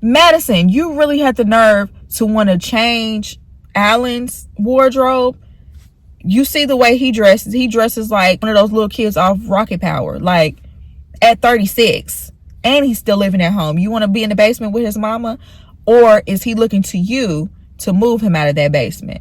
Madison, you really had the nerve to want to change Allan's wardrobe. You see the way he dresses. He dresses like one of those little kids off Rocket Power, like at 36. And he's still living at home. You want to be in the basement with his mama? Or is he looking to you to move him out of that basement?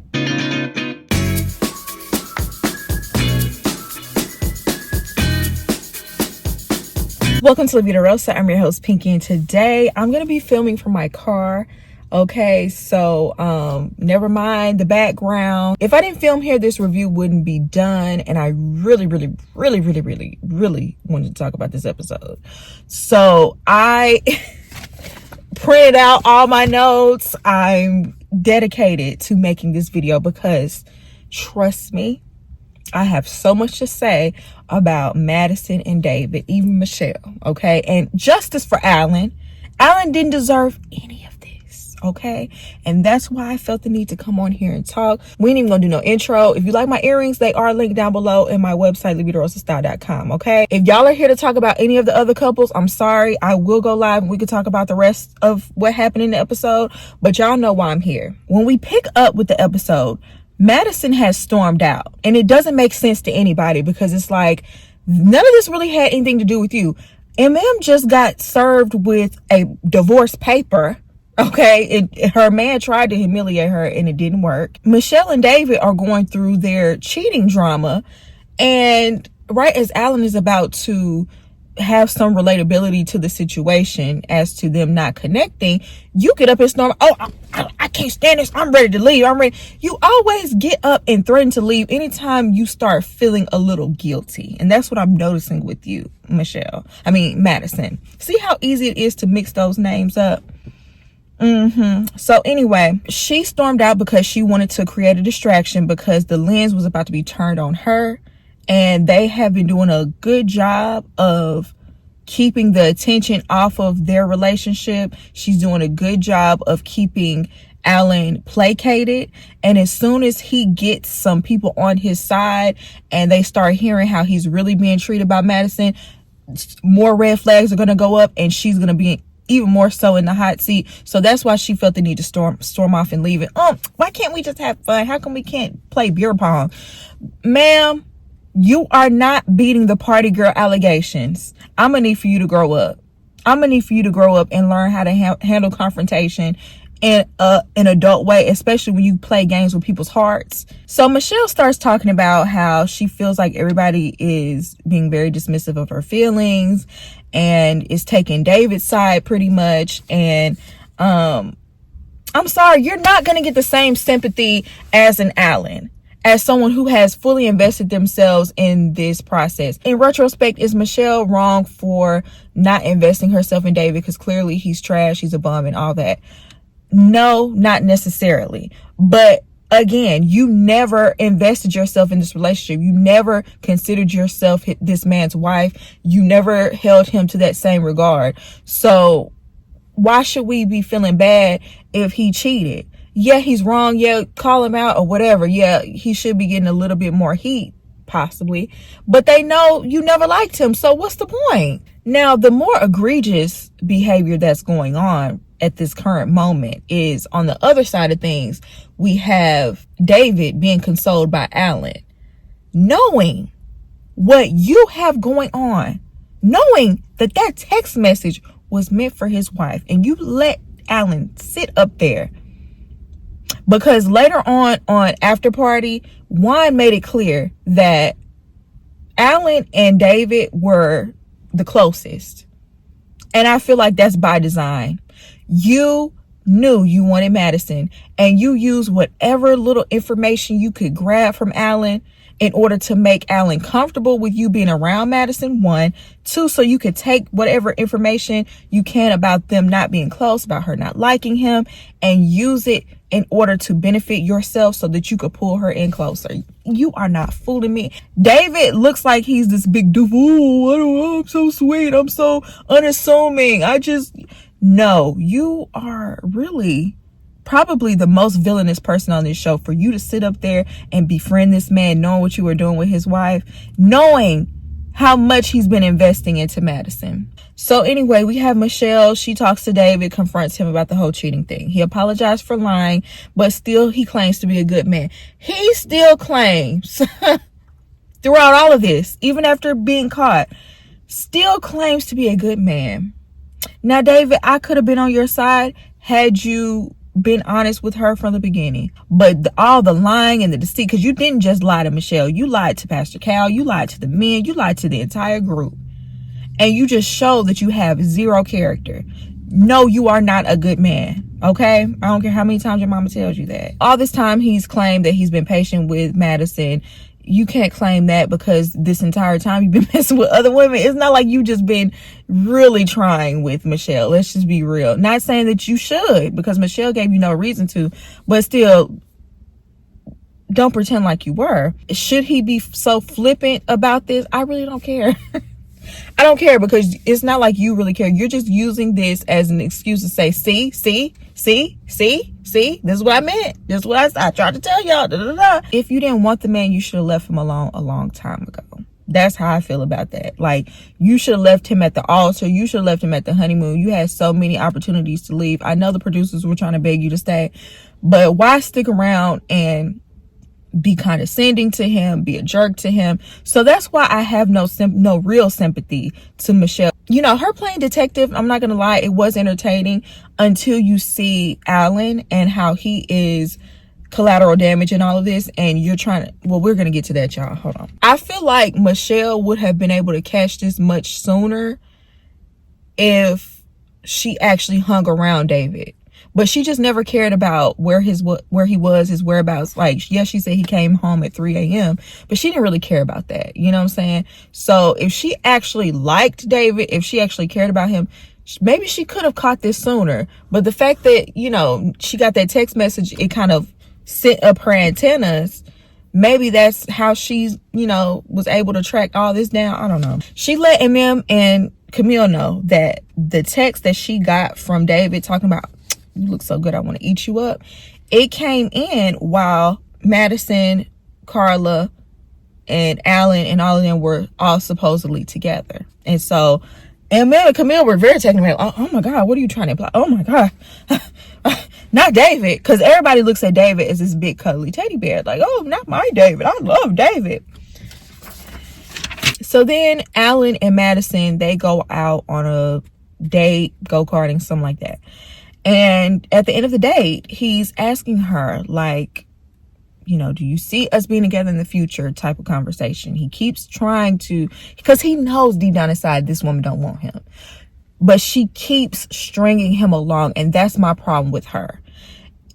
Welcome to La Vida Rosa. I'm your host, Pinky, and today I'm going to be filming from my car. Okay, so never mind the background. If I didn't film here, this review wouldn't be done, and I really wanted to talk about this episode. So I printed out all my notes. I'm dedicated to making this video because, trust me, I have so much to say about Madison and David, even Michelle, okay? And justice for Allan. Allan didn't deserve any of this, okay? And that's why I felt the need to come on here and talk. We ain't even gonna do no intro. If you like my earrings, they are linked down below in my website, LaVidaRosaStyle.com, okay? If y'all are here to talk about any of the other couples, I'm sorry. I will go live and we can talk about the rest of what happened in the episode, but y'all know why I'm here. When we pick up with the episode, Madison has stormed out, and it doesn't make sense to anybody because it's like none of this really had anything to do with you. Just got served with a divorce paper. Okay, her man tried to humiliate her and it didn't work. Michelle and David are going through their cheating drama, and right as Allan is about to have some relatability to the situation as to them not connecting, you get up and storm. Oh, I can't stand this. I'm ready to leave. I'm ready. You always get up and threaten to leave anytime you start feeling a little guilty. And that's what I'm noticing with you, Madison. See how easy it is to mix those names up? So anyway, she stormed out because she wanted to create a distraction because the lens was about to be turned on her. And they have been doing a good job of keeping the attention off of their relationship. She's doing a good job of keeping Allan placated. And as soon as he gets some people on his side and they start hearing how he's really being treated by Madison, more red flags are going to go up and she's going to be even more so in the hot seat. So that's why she felt the need to storm off and leave it. Why can't we just have fun? How come we can't play beer pong? Ma'am, you are not beating the party girl allegations. I'm gonna need for you to grow up. I'm gonna need for you to grow up and learn how to handle confrontation in an adult way, especially when you play games with people's hearts. So Michelle starts talking about how she feels like everybody is being very dismissive of her feelings and is taking David's side pretty much. And I'm sorry, you're not gonna get the same sympathy as an Allan, as someone who has fully invested themselves in this process. In retrospect, is Michelle wrong for not investing herself in David? Because clearly he's trash, he's a bum and all that. No, not necessarily. But again, you never invested yourself in this relationship. You never considered yourself this man's wife. You never held him to that same regard. So why should we be feeling bad if he cheated? Yeah, he's wrong. Yeah, call him out or whatever. Yeah, he should be getting a little bit more heat, possibly. But they know you never liked him. So what's the point? Now, the more egregious behavior that's going on at this current moment is on the other side of things. We have David being consoled by Allan, knowing what you have going on, knowing that that text message was meant for his wife, and you let Allan sit up there. Because later on After Party, Juan made it clear that Allan and David were the closest. And I feel like that's by design. You knew you wanted Madison, and you used whatever little information you could grab from Allan in order to make Allan comfortable with you being around Madison, 1. 2, so you could take whatever information you can about them not being close, about her not liking him, and use it in order to benefit yourself so that you could pull her in closer. You are not fooling me. David looks like he's this big doof. Oh, I'm so sweet. I'm so unassuming. No, you are really probably the most villainous person on this show. For you to sit up there and befriend this man, knowing what you were doing with his wife, knowing how much he's been investing into Madison. So anyway, we have Michelle. She talks to David, confronts him about the whole cheating thing. He apologized for lying, but still he claims to be a good man. He still claims throughout all of this, even after being caught, still claims to be a good man. Now, David, I could have been on your side had you been honest with her from the beginning. But all the lying and the deceit, because you didn't just lie to Michelle. You lied to Pastor Cal. You lied to the men. You lied to the entire group. And you just show that you have zero character. No, you are not a good man. Okay? I don't care how many times your mama tells you that. All this time he's claimed that he's been patient with Madison. You can't claim that because this entire time you've been messing with other women. It's not like you just been really trying with Michelle. Let's just be real. Not saying that you should, because Michelle gave you no reason to, but still, don't pretend like you were. Should he be so flippant about this? I really don't care. I don't care, because it's not like you really care. You're just using this as an excuse to say, see, this is what I meant. This is what I tried to tell y'all. Da, da, da. If you didn't want the man, you should have left him alone a long time ago. That's how I feel about that. Like, you should have left him at the altar. You should have left him at the honeymoon. You had so many opportunities to leave. I know the producers were trying to beg you to stay, but why stick around and be condescending to him, be a jerk to him? So that's why I have no real sympathy to Michelle. You know, her playing detective, I'm not gonna lie, it was entertaining until you see Allan and how he is collateral damage and all of this, and you're trying to, well, we're gonna get to that, y'all. Hold on. I feel like Michelle would have been able to catch this much sooner if she actually hung around David. But she just never cared about where he was, his whereabouts. Like, yes, she said he came home at 3 a.m., but she didn't really care about that. You know what I'm saying? So if she actually liked David, if she actually cared about him, maybe she could have caught this sooner. But the fact that, you know, she got that text message, it kind of set up her antennas. Maybe that's how she's, you know, was able to track all this down. I don't know. She let MM and Camille know that the text that she got from David talking about, you look so good, I want to eat you up, it came in while Madison, Carla, and Allan and all of them were all supposedly together. And so, and Mel and Camille were very taken aback. Oh my God, what are you trying to imply? Oh my God. Not David. Because everybody looks at David as this big cuddly teddy bear. Like, oh, not my David. I love David. So then Allan and Madison, they go out on a date, go-karting, something like that. And at the end of the date, he's asking her, like, you know, do you see us being together in the future type of conversation. He keeps trying to, because he knows deep down inside this woman don't want him. But she keeps stringing him along, and that's my problem with her.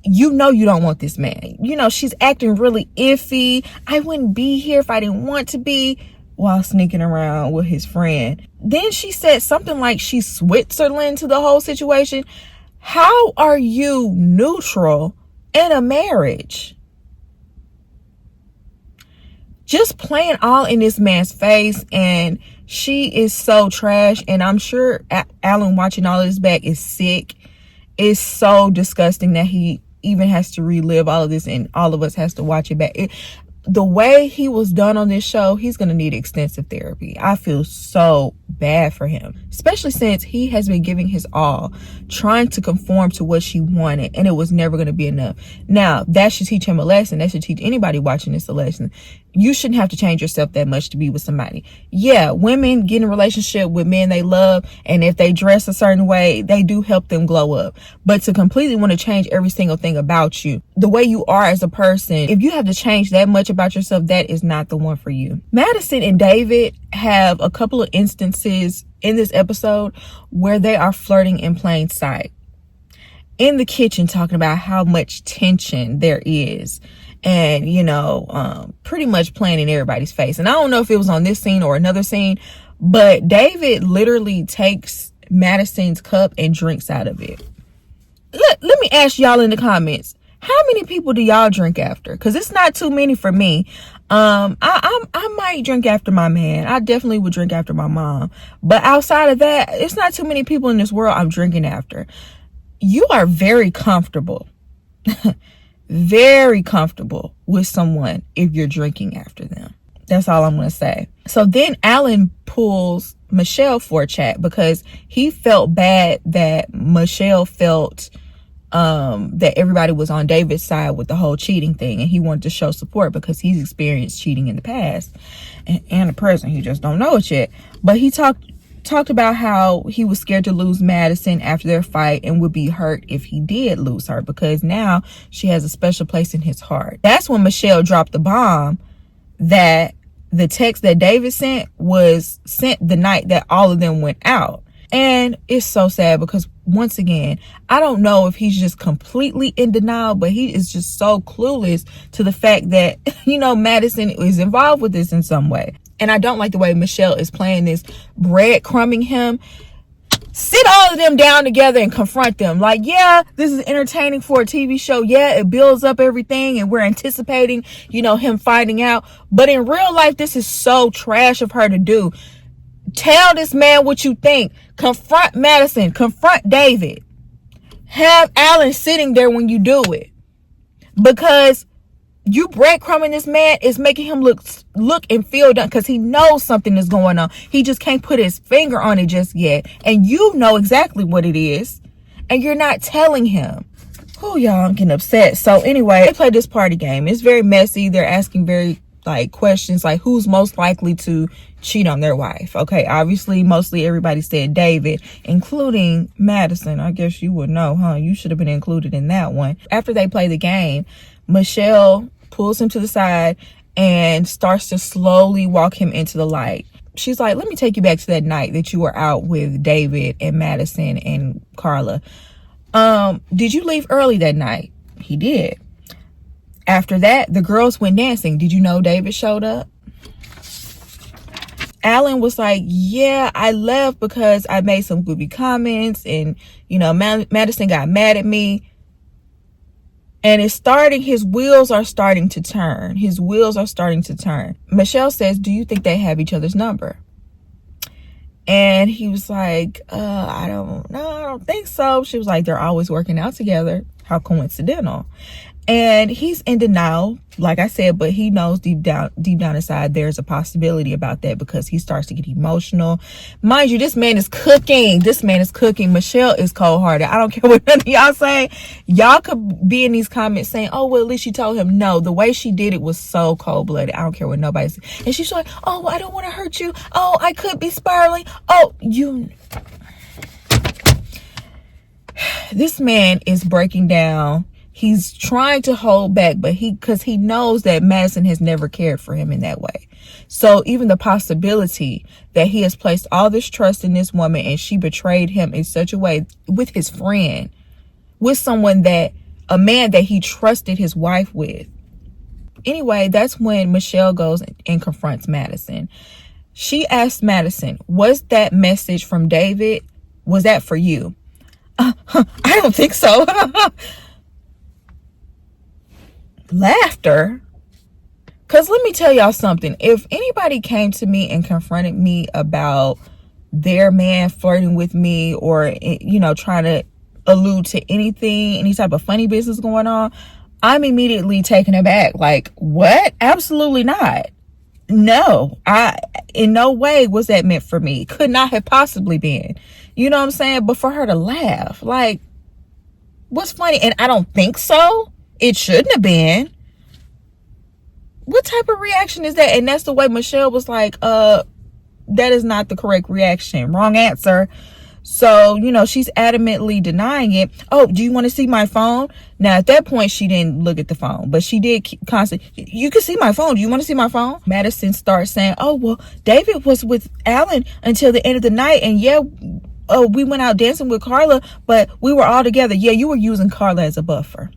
You know you don't want this man. You know, she's acting really iffy. I wouldn't be here if I didn't want to be, while sneaking around with his friend. Then she said something like she's Switzerland to the whole situation. How are you neutral in a marriage? Just playing all in this man's face, and she is so trash. And I'm sure Allan watching all of this back is sick. It's so disgusting that he even has to relive all of this, and all of us has to watch it back. The way he was done on this show, he's going to need extensive therapy. I feel so bad for him, especially since he has been giving his all, trying to conform to what she wanted, and it was never going to be enough. Now, that should teach him a lesson. That should teach anybody watching this a lesson. You shouldn't have to change yourself that much to be with somebody. Yeah, women get in a relationship with men they love, and if they dress a certain way, they do help them glow up. But to completely want to change every single thing about you, the way you are as a person, if you have to change that much about yourself, that is not the one for you. Madison and David have a couple of instances in this episode where they are flirting in plain sight. In the kitchen, talking about how much tension there is. And, you know, pretty much playing in everybody's face. And I don't know if it was on this scene or another scene, but David literally takes Madison's cup and drinks out of it. Let me ask y'all in the comments, how many people do y'all drink after? Because it's not too many for me. I might drink after my man. I definitely would drink after my mom. But outside of that, it's not too many people in this world I'm drinking after. You are very comfortable. Very comfortable with someone if you're drinking after them. That's all I'm going to say. So then Allan pulls Michelle for a chat because he felt bad that Michelle felt that everybody was on David's side with the whole cheating thing, and he wanted to show support because he's experienced cheating in the past and the present. He just don't know it yet. But he talked about how he was scared to lose Madison after their fight and would be hurt if he did lose her because now she has a special place in his heart. That's when Michelle dropped the bomb that the text that David sent was sent the night that all of them went out. And it's so sad because, once again, I don't know if he's just completely in denial, but he is just so clueless to the fact that, you know, Madison is involved with this in some way. And I don't like the way Michelle is playing this breadcrumbing him. Sit all of them down together and confront them. Like, yeah, this is entertaining for a TV show. Yeah, it builds up everything and we're anticipating, you know, him finding out. But in real life, this is so trash of her to do. Tell this man what you think. Confront Madison. Confront David. Have Allan sitting there when you do it. Because you breadcrumbing this man is making him look and feel done because he knows something is going on. He just can't put his finger on it just yet. And you know exactly what it is. And you're not telling him. Oh, y'all, I'm getting upset. So anyway, they play this party game. It's very messy. They're asking very questions like who's most likely to cheat on their wife. Okay, obviously mostly everybody said David, including Madison. I guess you would know, huh? You should have been included in that one. After they play the game, Michelle pulls him to the side and starts to slowly walk him into the light. She's like, let me take you back to that night that you were out with David and Madison and Carla. Did you leave early that night? He did. After that, the girls went dancing. Did you know David showed up? Allan was like, yeah, I left because I made some goofy comments and, you know, Madison got mad at me. And his wheels are starting to turn. His wheels are starting to turn. Michelle says, do you think they have each other's number? And he was like, I don't think so. She was like, they're always working out together. How coincidental. And he's in denial, like I said, but he knows deep down inside there's a possibility about that because he starts to get emotional. Mind you, this man is cooking. Michelle is cold-hearted. I don't care what none of y'all say. Y'all could be in these comments saying, oh, well, at least she told him. No, the way she did it was so cold-blooded. I don't care what nobody says. And she's like, oh, I don't want to hurt you. Oh, I could be spiraling. Oh, this man is breaking down. He's trying to hold back, but because he knows that Madison has never cared for him in that way. So even the possibility that he has placed all this trust in this woman and she betrayed him in such a way with his friend, with a man that he trusted his wife with. Anyway, that's when Michelle goes and confronts Madison. She asked Madison, was that message from David? Was that for you? I don't think so. Laughter. Because let me tell y'all something. If anybody came to me and confronted me about their man flirting with me or, you know, trying to allude to anything, any type of funny business going on, I'm immediately taken aback. Like, what? Absolutely not. No, in no way was that meant for me. Could not have possibly been. You know what I'm saying? But for her to laugh, like, what's funny? And I don't think so. It shouldn't have been. What type of reaction is that? And that's the way Michelle was like, that is not the correct reaction. Wrong answer. So, you know, she's adamantly denying it. Oh, do you want to see my phone? Now, at that point, she didn't look at the phone, but she did constantly, you can see my phone. Do you want to see my phone? Madison starts saying, oh, well, David was with Allan until the end of the night. And yeah, we went out dancing with Carla, but we were all together. Yeah, you were using Carla as a buffer.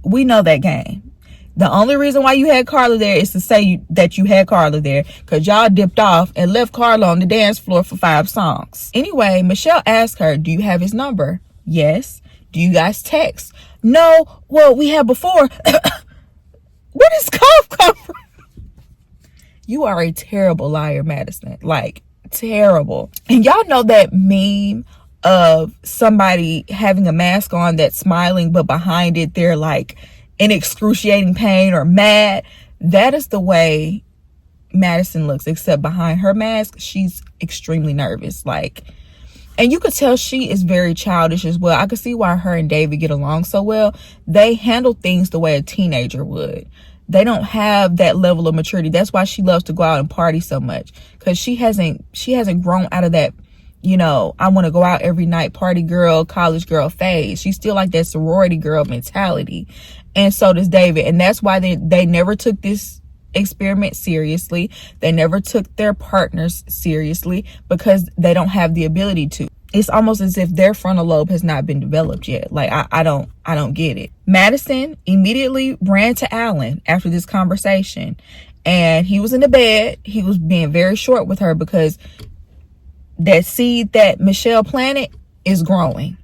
We know that game. The only reason why you had Carla there is to say that you had Carla there because y'all dipped off and left Carla on the dance floor for 5 songs. Anyway, Michelle asked her, do you have his number? Yes. Do you guys text? No. Well, we have before. Where does cough come from? You are a terrible liar, Madison. Like, terrible. And y'all know that meme of somebody having a mask on that's smiling, but behind it, they're like in excruciating pain or mad. That is the way Madison looks, except behind her mask, she's extremely nervous. Like, and you could tell she is very childish as well. I could see why her and David get along so well. They handle things the way a teenager would. They don't have that level of maturity. That's why she loves to go out and party so much, because she hasn't grown out of that, you know, I want to go out every night, party girl, college girl phase. She's still like that sorority girl mentality. And so does David. And that's why they never took this experiment seriously. They never took their partners seriously, because they don't have the ability to. It's almost as if their frontal lobe has not been developed yet. Like, I don't get it. Madison immediately ran to Allan after this conversation, and he was in the bed. He was being very short with her, because that seed that Michelle planted is growing.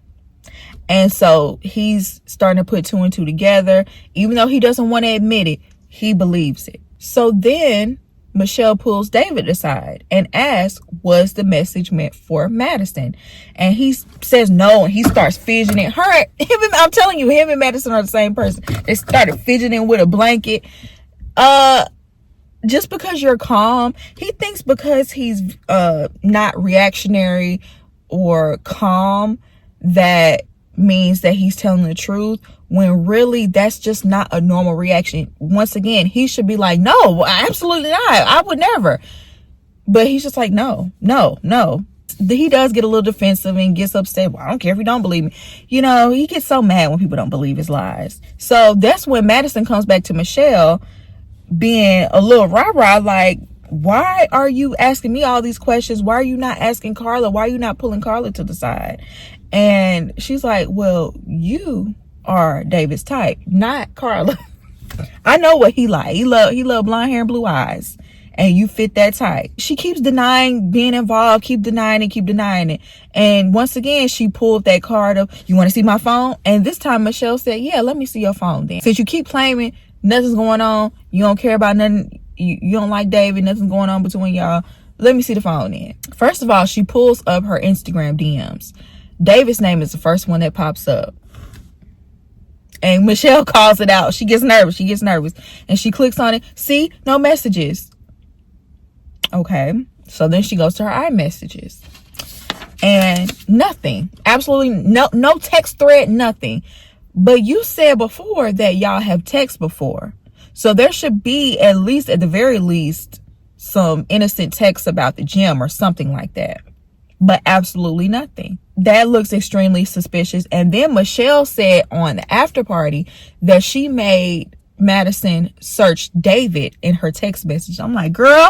And so he's starting to put 2 and 2 together. Even though he doesn't want to admit it, he believes it. So then Michelle pulls David aside and asks, was the message meant for Madison? And he says no, and he starts fidgeting. I'm telling you, him and Madison are the same person. They started fidgeting with a blanket. Just because you're calm, he thinks because he's not reactionary or calm, that means that he's telling the truth, when really that's just not a normal reaction. Once again, he should be like, no, absolutely not, I would never. But he's just like, no. He does get a little defensive and gets upset. Well, I don't care if you don't believe me. You know, he gets so mad when people don't believe his lies. So that's when Madison comes back to Michelle being a little rah-rah, like, why are you asking me all these questions? Why are you not asking Carla? Why are you not pulling Carla to the side? And she's like, well, you are David's type, not Carla. I know what he like. He love blonde hair and blue eyes, and you fit that type. She keeps denying being involved, keep denying it. And once again, she pulled that card of, you want to see my phone? And this time Michelle said, yeah, let me see your phone then. Since you keep claiming nothing's going on, you don't care about nothing, you don't like David, nothing's going on between y'all, let me see the phone then. First of all, she pulls up her Instagram DMs. David's name is the first one that pops up. And Michelle calls it out. She gets nervous. And she clicks on it. See, no messages. Okay. So then she goes to her iMessages. And nothing. Absolutely no text thread, nothing. But you said before that y'all have text before. So there should be at the very least, some innocent text about the gym or something like that. But absolutely nothing. That looks extremely suspicious. And then Michelle said on the after party that she made Madison search David in her text message. I'm like, girl,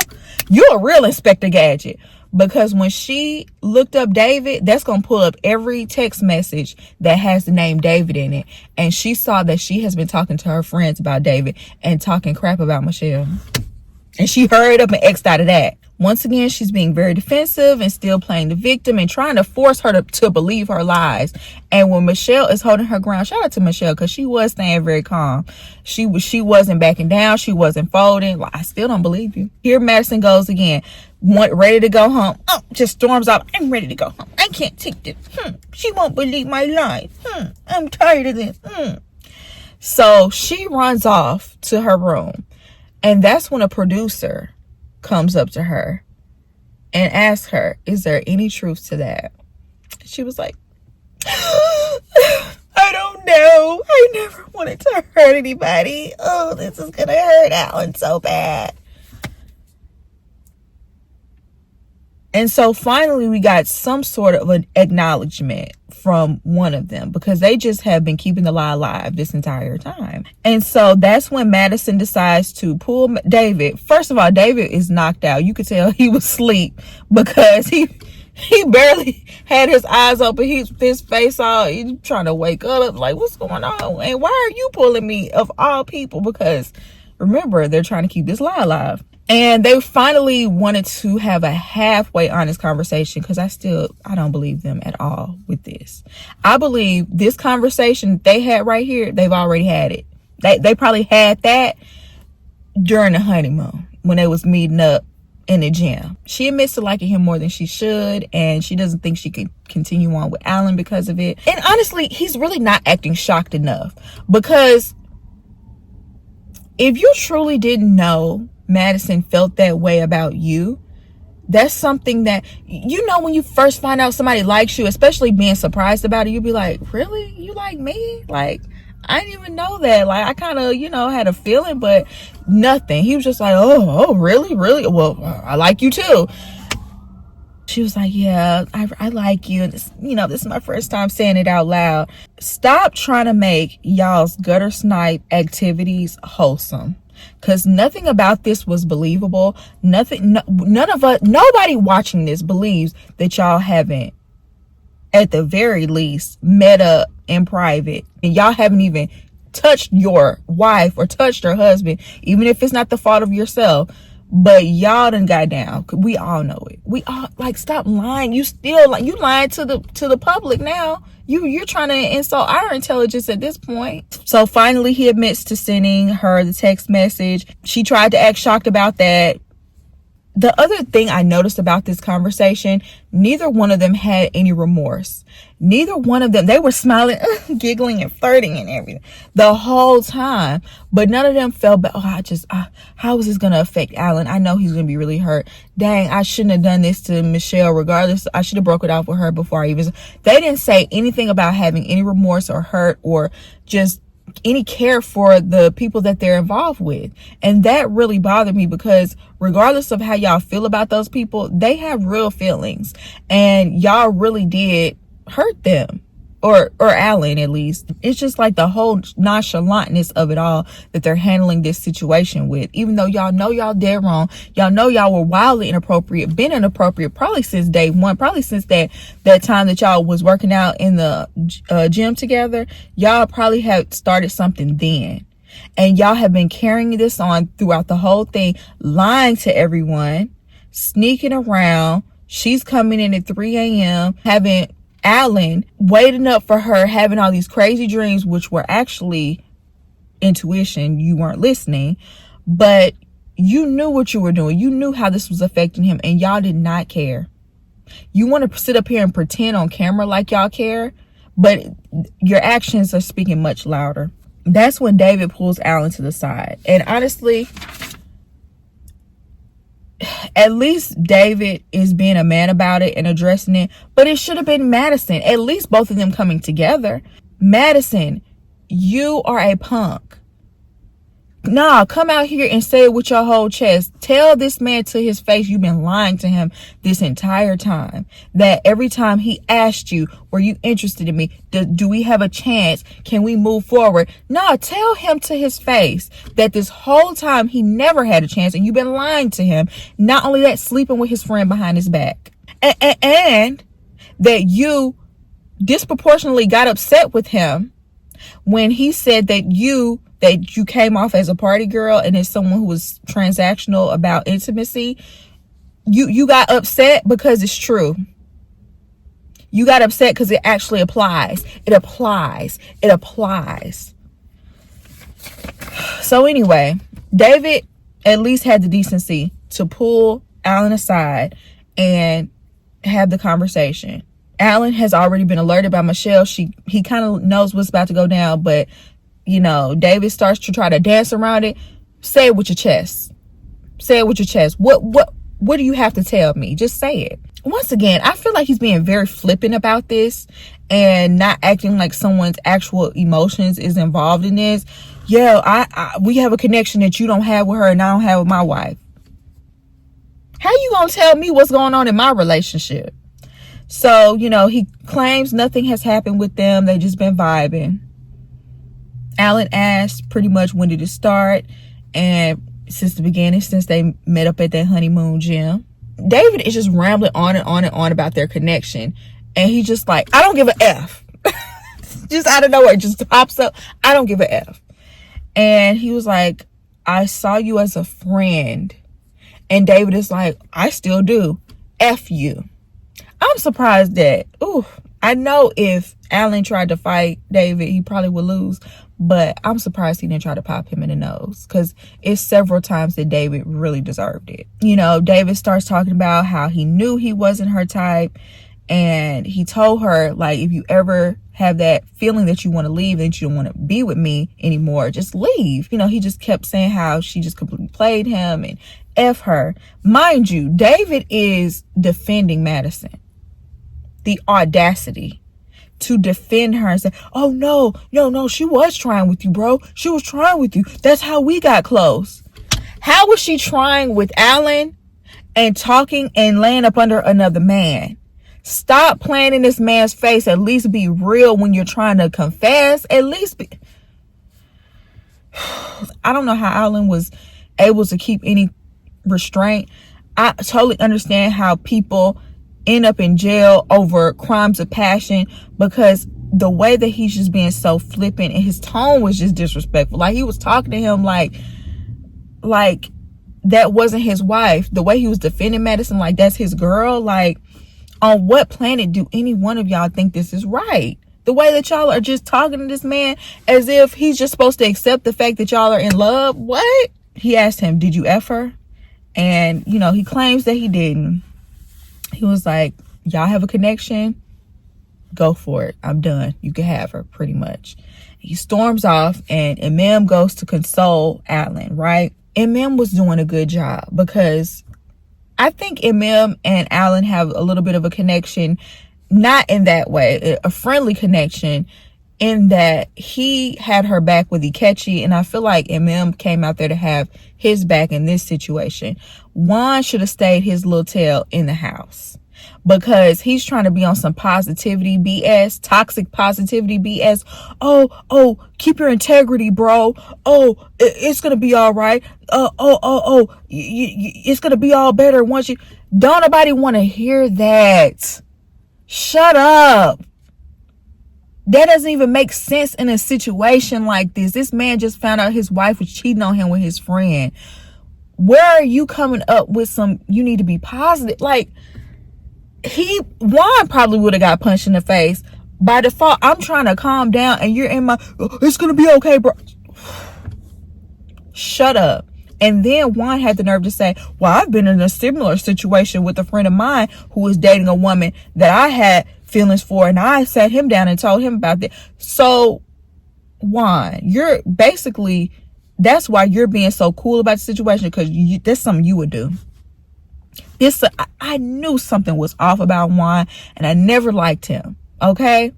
you're a real Inspector Gadget. Because when she looked up David, that's going to pull up every text message that has the name David in it. And she saw that she has been talking to her friends about David and talking crap about Michelle. And she hurried up and X'd out of that. Once again, she's being very defensive and still playing the victim and trying to force her to believe her lies. And when Michelle is holding her ground, shout out to Michelle, because she was staying very calm. She wasn't backing down. She wasn't folding. Well, I still don't believe you. Here Madison goes again. Ready to go home. Just storms out. I'm ready to go home. I can't take this. She won't believe my lies. I'm tired of this. So she runs off to her room. And that's when a producer comes up to her and asks her, is there any truth to that? She was like, I don't know. I never wanted to hurt anybody. Oh, this is gonna hurt Allan so bad. And so finally we got some sort of an acknowledgement from one of them, because they just have been keeping the lie alive this entire time. And so that's when Madison decides to pull David. First of all, David is knocked out. You could tell he was asleep, because he barely had his eyes open. His face all, he's trying to wake up. Like, what's going on? And why are you pulling me of all people? Because remember, they're trying to keep this lie alive. And they finally wanted to have a halfway honest conversation, because I don't believe them at all with this. I believe this conversation they had right here, they've already had it. They probably had that during the honeymoon when they was meeting up in the gym. She admits to liking him more than she should, and she doesn't think she could continue on with Allan because of it. And honestly, he's really not acting shocked enough, because if you truly didn't know Madison felt that way about you, that's something that, you know, when you first find out somebody likes you, especially being surprised about it, you'll be like, really? You like me? Like, I didn't even know that. Like, I kind of, you know, had a feeling, but nothing. He was just like, oh, really? Well, I like you too. She was like, yeah, I like you. And this, you know, this is my first time saying it out loud. Stop trying to make y'all's gutter snipe activities wholesome. Because nothing about this was believable. None of us, nobody watching this believes that y'all haven't, at the very least, met up in private. And y'all haven't even touched your wife or touched her husband, even if it's not the fault of yourself. But y'all done got down. We all know it. We all, like, stop lying. You still, like, you lying to the public now. You're trying to insult our intelligence at this point. So finally he admits to sending her the text message. She tried to act shocked about that. The other thing I noticed about this conversation, neither one of them had any remorse. Neither one of them, they were smiling, giggling and flirting and everything the whole time. But none of them felt bad. Oh, how is this going to affect Allan? I know he's going to be really hurt. Dang, I shouldn't have done this to Michelle regardless. I should have broke it off with her before I even. They didn't say anything about having any remorse or hurt or just any care for the people that they're involved with. And that really bothered me, because regardless of how y'all feel about those people, they have real feelings, and y'all really did hurt them, or Allan at least. It's just like the whole nonchalantness of it all that they're handling this situation with, even though y'all know y'all dead wrong. Y'all know y'all were wildly inappropriate, been inappropriate probably since day one, probably since that time that y'all was working out in the gym together. Y'all probably had started something then, and y'all have been carrying this on throughout the whole thing, lying to everyone, sneaking around. She's coming in at 3 a.m. having Allan waiting up for her, having all these crazy dreams, which were actually intuition. You weren't listening, but you knew what you were doing. You knew how this was affecting him, and y'all did not care. You want to sit up here and pretend on camera like y'all care, but your actions are speaking much louder. That's when David pulls Allan to the side. And honestly, at least David is being a man about it and addressing it, but it should have been Madison. At least both of them coming together. Madison, you are a punk. Nah, come out here and say it with your whole chest. Tell this man to his face you've been lying to him this entire time. That every time he asked you, were you interested in me? Do we have a chance? Can we move forward? Nah, tell him to his face that this whole time he never had a chance, and you've been lying to him. Not only that, sleeping with his friend behind his back. And that you disproportionately got upset with him when he said that you came off as a party girl and as someone who was transactional about intimacy. You got upset because it's true. You got upset because it actually applies. It applies. So anyway, David at least had the decency to pull Allan aside and have the conversation. Allan has already been alerted by Michelle. He kind of knows what's about to go down, but you know, David starts to try to dance around it. Say it with your chest. Say it with your chest. What do you have to tell me? Just say it. Once again, I feel like he's being very flippant about this and not acting like someone's actual emotions is involved in this. Yeah, we have a connection that you don't have with her and I don't have with my wife. How you gonna tell me what's going on in my relationship? So, you know, he claims nothing has happened with them. They just been vibing. Allan asked pretty much when did it start, and since the beginning, since they met up at that honeymoon gym. David is just rambling on and on and on about their connection, and he just like, I don't give a F. Just out of nowhere, just pops up, I don't give a F. And he was like, I saw you as a friend. And David is like, I still do. F you. I'm surprised that, I know if Allan tried to fight David, he probably would lose. But I'm surprised he didn't try to pop him in the nose, because it's several times that David really deserved it. You know, David starts talking about how he knew he wasn't her type, And he told her, like, if you ever have that feeling that you want to leave, that you don't want to be with me anymore, just leave. You know, he just kept saying how she just completely played him and F her. Mind you, David is defending Madison. The audacity to defend her and say, oh, no, she was trying with you, bro. She was trying with you. That's how we got close. How was she trying with Allan and talking and laying up under another man? Stop playing in this man's face. At least be real when you're trying to confess. At least be... I don't know how Allan was able to keep any restraint. I totally understand how people end up in jail over crimes of passion, because the way that he's just being so flippant and his tone was just disrespectful. Like, he was talking to him like that wasn't his wife. The way he was defending Madison like that's his girl. Like, on what planet do any one of y'all think this is right? The way that y'all are just talking to this man as if he's just supposed to accept the fact that y'all are in love. What? He asked him, did you F her? And, you know, he claims that he didn't. He was like, y'all have a connection? Go for it. I'm done. You can have her, pretty much. He storms off, and MM goes to console Allan, right? MM was doing a good job, because I think MM and Allan have a little bit of a connection, not in that way, a friendly connection, in that he had her back with Ikechi, and I feel like MM came out there to have his back in this situation. Juan should have stayed his little tail in the house, because he's trying to be on some positivity BS, toxic positivity BS. Oh, keep your integrity, bro. Oh, it's gonna be all right. It's gonna be all better once you... Don't nobody want to hear that. Shut up. That doesn't even make sense in a situation like this. This man just found out his wife was cheating on him with his friend. Where are you coming up with some, you need to be positive? Like, Juan probably would have got punched in the face. By default, I'm trying to calm down and you're in my, it's gonna be okay, bro. Shut up. And then Juan had the nerve to say, well, I've been in a similar situation with a friend of mine who was dating a woman that I had feelings for, and I sat him down and told him about that. So, Juan, you're basically, that's why you're being so cool about the situation, because that's something you would do. I knew something was off about Juan, and I never liked him. Okay,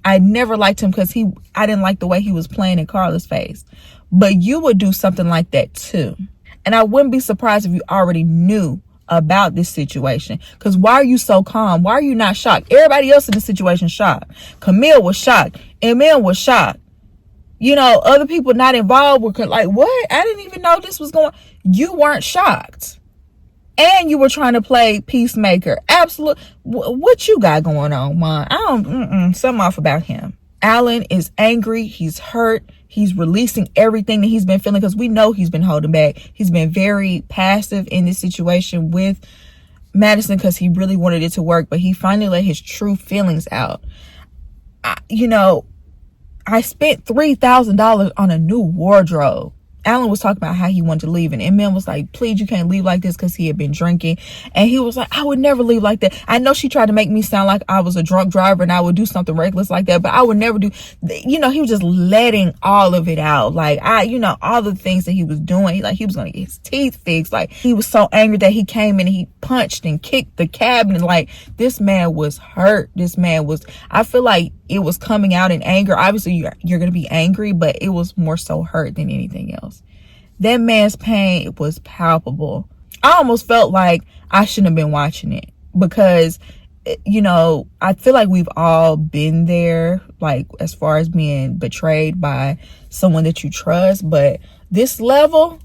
I never liked him because I didn't like the way he was playing in Carla's face. But you would do something like that too, and I wouldn't be surprised if you already knew about this situation. Because why are you so calm? Why are you not shocked? Everybody else in the situation shocked. Camille was shocked. Emil was shocked. You know, other people not involved were like, what? I didn't even know this was going. You weren't shocked. And you were trying to play peacemaker. Absolute. What you got going on, man? I don't, something off about him. Allan is angry. He's hurt. He's releasing everything that he's been feeling, because we know he's been holding back. He's been very passive in this situation with Madison because he really wanted it to work, but he finally let his true feelings out. I spent $3,000 on a new wardrobe. Allan was talking about how he wanted to leave, and Emil was like, please, you can't leave like this, because he had been drinking. And he was like, I would never leave like that. I know she tried to make me sound like I was a drunk driver and I would do something reckless like that, but I would never do. He was just letting all of it out. Like, all the things that he was doing. He was going to get his teeth fixed. Like, he was so angry that he came in and he punched and kicked the cabinet. Like, this man was hurt. I feel like it was coming out in anger. Obviously, you're going to be angry, but it was more so hurt than anything else. That man's pain was palpable. I almost felt like I shouldn't have been watching it, because, I feel like we've all been there, like, as far as being betrayed by someone that you trust. But this level,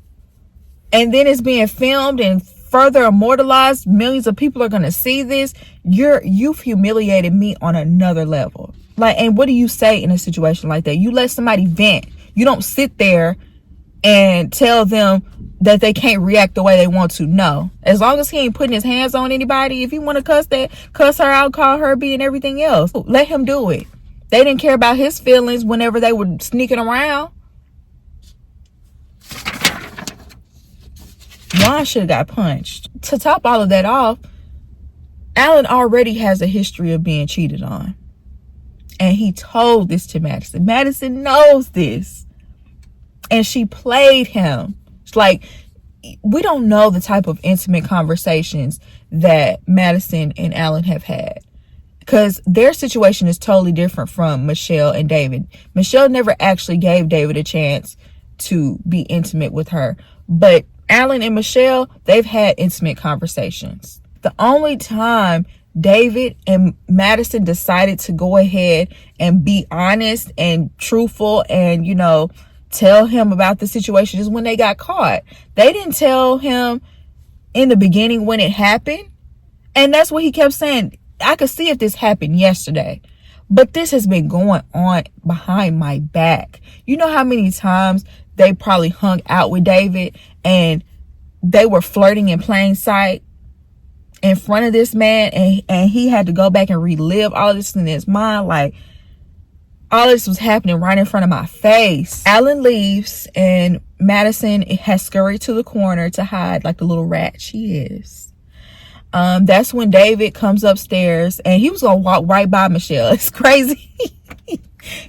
and then it's being filmed and further immortalized, millions of people are going to see this. You've humiliated me on another level. Like, and what do you say in a situation like that? You let somebody vent. You don't sit there and tell them that they can't react the way they want to. No. As long as he ain't putting his hands on anybody, if he want to cuss her out, call her B and everything else, let him do it. They didn't care about his feelings whenever they were sneaking around. Juan should have got punched. To top all of that off, Allan already has a history of being cheated on. And he told this to Madison. Madison knows this. And she played him. It's like, we don't know the type of intimate conversations that Madison and Allan have had. Because their situation is totally different from Michelle and David. Michelle never actually gave David a chance to be intimate with her. But Allan and Michelle, they've had intimate conversations. The only time David and Madison decided to go ahead and be honest and truthful and, you know, tell him about the situation is when they got caught. They didn't tell him in the beginning when it happened. And that's what he kept saying. I could see if this happened yesterday, but this has been going on behind my back. You know how many times they probably hung out with David and they were flirting in plain sight in front of this man, and he had to go back and relive all this in his mind. Like, all this was happening right in front of my face. Allan leaves and Madison has scurried to the corner to hide like the little rat she is. That's when David comes upstairs, and he was gonna walk right by Michelle. It's crazy.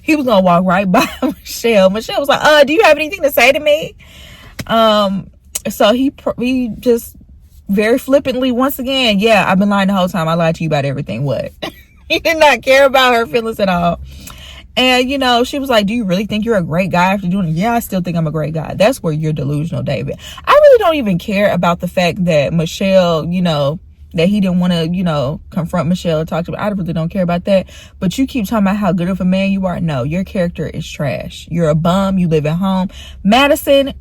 He was gonna walk right by Michelle. Michelle was like, do you have anything to say to me? So he just very flippantly, once again, yeah, I've been lying the whole time. I lied to you about everything. What? He did not care about her feelings at all. And, you know, she was like, do you really think you're a great guy after doing it? Yeah, I still think I'm a great guy. That's where you're delusional, David. I really don't even care about the fact that Michelle, you know, that he didn't want to, you know, confront Michelle or talk to her. I really don't care about that. But you keep talking about how good of a man you are. No, your character is trash. You're a bum. You live at home. Madison,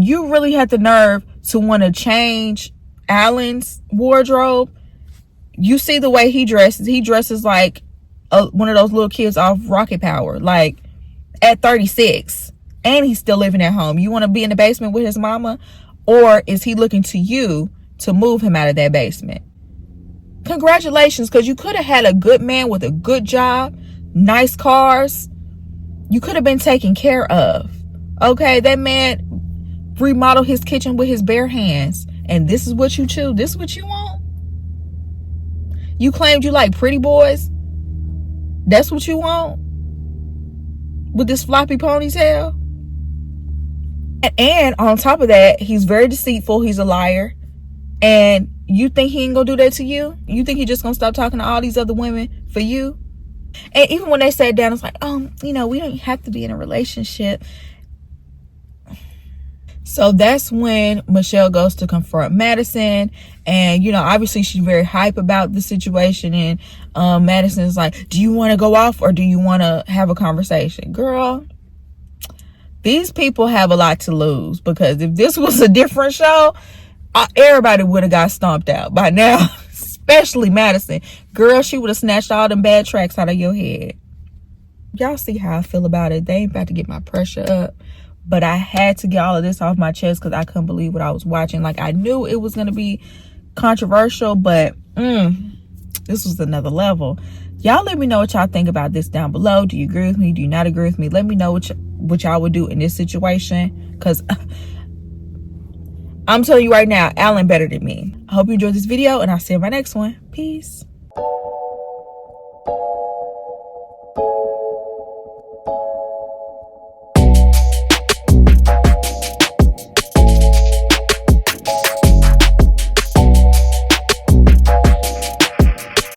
you really had the nerve to want to change Allan's wardrobe. You see the way he dresses. He dresses like one of those little kids off Rocket Power, like at 36, and he's still living at home. You want to be in the basement with his mama, or is he looking to you to move him out of that basement? Congratulations, because you could have had a good man with a good job, nice cars. You could have been taken care of. Okay, that man remodeled his kitchen with his bare hands, and this is what you choose. This is what you want. You claimed you like pretty boys. That's what you want? With this floppy ponytail? And on top of that, he's very deceitful. He's a liar. And you think he ain't gonna do that to you? You think he just gonna stop talking to all these other women for you? And even when they sat down, it's like, you know, we don't have to be in a relationship. So that's when Michelle goes to confront Madison. And, you know, obviously she's very hype about the situation. And Madison is like, do you want to go off or do you want to have a conversation? Girl, these people have a lot to lose, because if this was a different show, everybody would have got stomped out by now. Especially Madison. Girl, she would have snatched all them bad tracks out of your head. Y'all see how I feel about it. They ain't about to get my pressure up. But I had to get all of this off my chest because I couldn't believe what I was watching. Like, I knew it was going to be controversial, but this was another level. Y'all let me know what y'all think about this down below. Do you agree with me? Do you not agree with me? Let me know what y'all would do in this situation, because I'm telling you right now, Allan better than me. I hope you enjoyed this video, and I'll see you in my next one. Peace.